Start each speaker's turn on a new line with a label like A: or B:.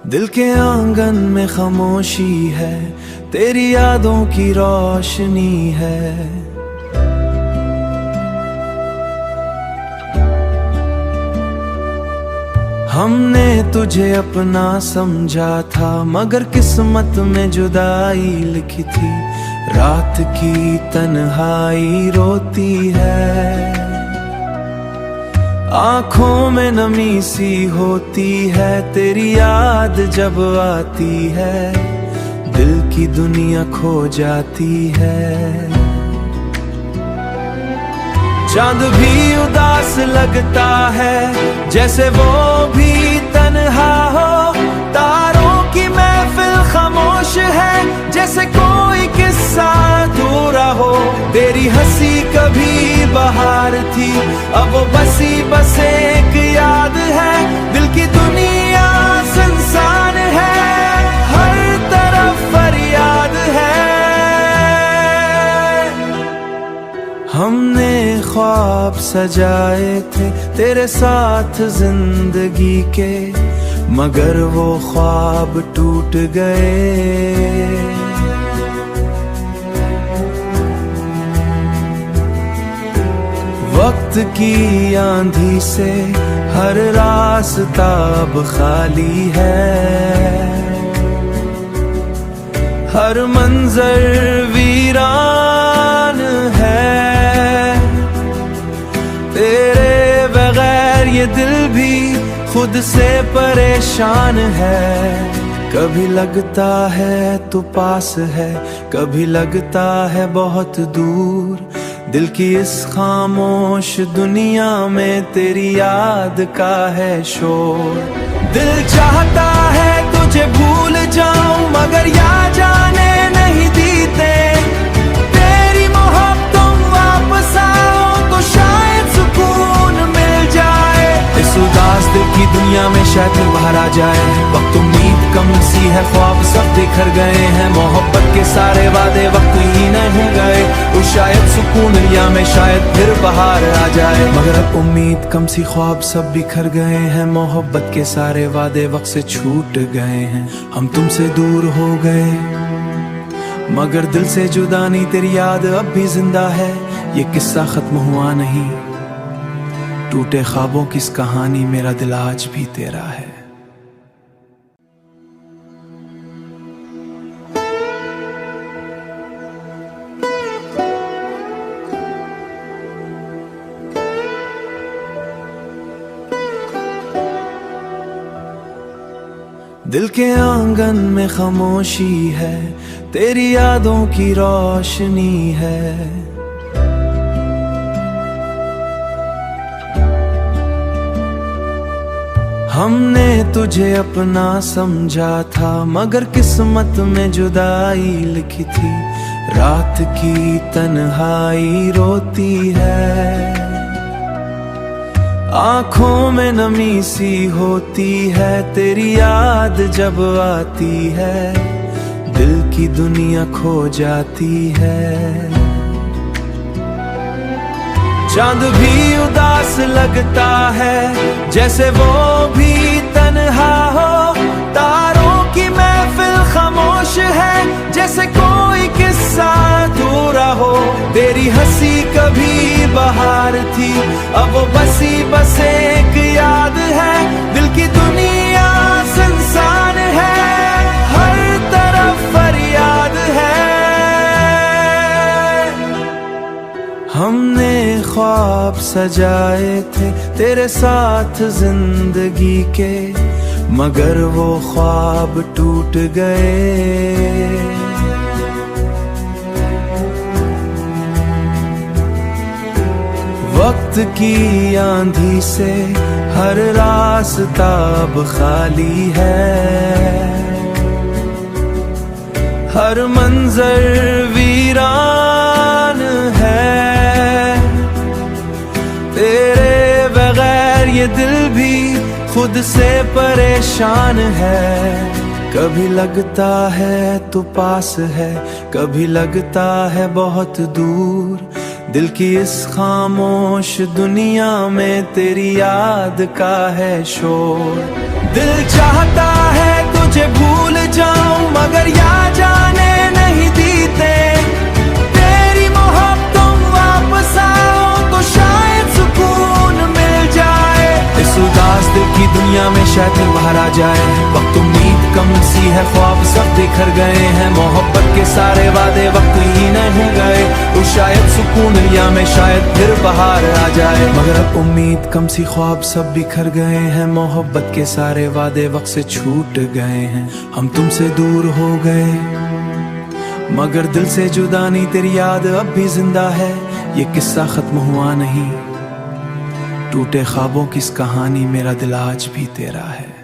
A: दिल के आंगन में खामोशी है, तेरी यादों की रोशनी है। हमने तुझे अपना समझा था, मगर किस्मत में जुदाई लिखी थी। रात की तन्हाई रोती है, आंखों में नमी सी होती है, तेरी याद जब आती है, दिल की दुनिया खो जाती है। चांद भी उदास लगता है, जैसे वो भी तन्हा हो। तारों की महफिल खामोश है, जैसे कोई किस्सा अधूरा हो। तेरी हंसी कभी बहार थी, अब वो बसी बस एक याद है। दिल की दुनिया सुनसान है, हर तरफ फरियाद है। हमने ख्वाब सजाए थे तेरे साथ जिंदगी के, मगर वो ख्वाब टूट गए। वक्त की आंधी से हर रास्ता अब खाली है, हर मंजर वीरान है। तेरे बगैर ये दिल भी खुद से परेशान है। कभी लगता है तू पास है, कभी लगता है बहुत दूर। दिल की इस खामोश दुनिया में तेरी याद का है शोर। दिल चाहता है तुझे भूल जाऊं, मगर याद जाने नहीं दीते। तेरी मोहब्बतों वापस आओ तो शायद सुकून मिल जाए। इस उदास दिल की दुनिया में शायद फिर बाहर आ जाए। वक्त उम्मीद कम सी है, ख्वाब सब बिखर गए हैं। मोहब्बत के सारे वादे वक्त ही नहीं गए, तो शायद सुकून दुनिया में शायद फिर बाहर आ जाए। मगर अब उम्मीद कम सी, ख्वाब सब बिखर गए हैं। मोहब्बत के सारे वादे वक्त से छूट गए हैं। हम तुमसे दूर हो गए, मगर दिल से जुदा नहीं। तेरी याद अब भी जिंदा है, ये किस्सा खत्म हुआ नहीं। टूटे ख्वाबों की इस कहानी, मेरा दिल आज भी तेरा है। दिल के आंगन में खामोशी है, तेरी यादों की रोशनी है। हमने तुझे अपना समझा था, मगर किस्मत में जुदाई लिखी थी। रात की तन्हाई रोती है, आंखों में नमी सी होती है, तेरी याद जब आती है, दिल की दुनिया खो जाती है। चांद भी उदास लगता है, जैसे वो भी तन्हा हो। तारों की महफिल खामोश है, जैसे कोई किस्सा अधूरा हो। तेरी हंसी कभी बहार थी, अब वो बसी बस एक याद है। दिल की दुनिया सुनसान है, हर तरफ फरियाद है। हमने ख्वाब सजाए थे तेरे साथ जिंदगी के, मगर वो ख्वाब टूट गए। वक्त की आंधी से हर रास्ता अब खाली है, हर मंजर वीरान है। तेरे बगैर ये दिल भी खुद से परेशान है। कभी लगता है तू पास है, कभी लगता है बहुत दूर। दिल की इस खामोश दुनिया में तेरी याद का है शोर। दिल चाहता है शायद फिर बाहर आ जाए। वक्त उम्मीद कम सी है, ख्वाब सब बिखर गए हैं, मोहब्बत के सारे वादे वक्त ही नहीं गए। तो शायद सुकून लिया मैं, शायद फिर बाहर आ जाए। मगर अब उम्मीद कम सी, ख्वाब सब बिखर गए हैं, मोहब्बत के सारे वादे वक्त से छूट गए हैं। हम तुमसे दूर हो गए मगर दिल से जुदा नहीं, तेरी याद अब भी जिंदा है, ये किस्सा खत्म हुआ नहीं। टूटे ख्वाबों की इस कहानी, मेरा दिल आज भी तेरा है।